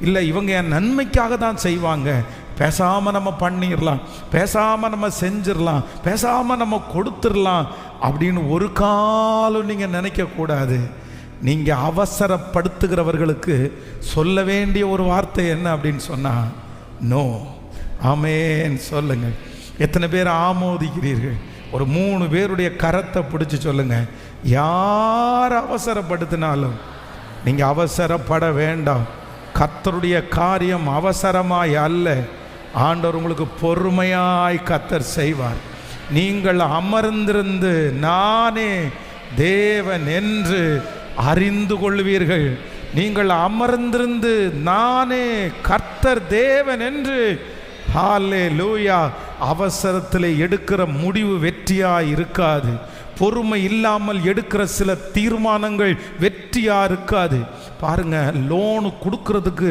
இல்லை இவங்க என் நன்மைக்காக தான் செய்வாங்க, பேசாமல் நம்ம பண்ணிடலாம், பேசாமல் நம்ம செஞ்சிடலாம், பேசாமல் நம்ம கொடுத்துடலாம் அப்படின்னு ஒரு காலம் நீங்கள் நினைக்கக்கூடாது. நீங்கள் அவசரப்படுத்துகிறவர்களுக்கு சொல்ல வேண்டிய ஒரு வார்த்தை என்ன அப்படின்னு சொன்னால் நோ. ஆமேன் சொல்லுங்கள். எத்தனை பேர் ஆமோதிக்கிறீர்கள்? ஒரு 3 பேருடைய கரத்தை பிடிச்சி சொல்லுங்கள், யார் அவசரப்படுத்தினாலும் நீங்கள் அவசரப்பட வேண்டாம். கர்த்தருடைய காரியம் அவசரமாய் அல்ல, ஆண்டவர் உங்களுக்கு பொறுமையாய் கர்த்தர் செய்வார். நீங்கள் அமர்ந்திருந்து நானே தேவன் என்று அறிந்து கொள்வீர்கள். நீங்கள் அமர்ந்திருந்து நானே கர்த்தர் தேவன் என்று. ஹல்லேலூயா. அவசரத்தில் எடுக்கிற முடிவு வெற்றியாக இருக்காது. பொறுமை இல்லாமல் எடுக்கிற சில தீர்மானங்கள் வெற்றியாக இருக்காது. பாருங்க, லோனு கொடுக்கறதுக்கு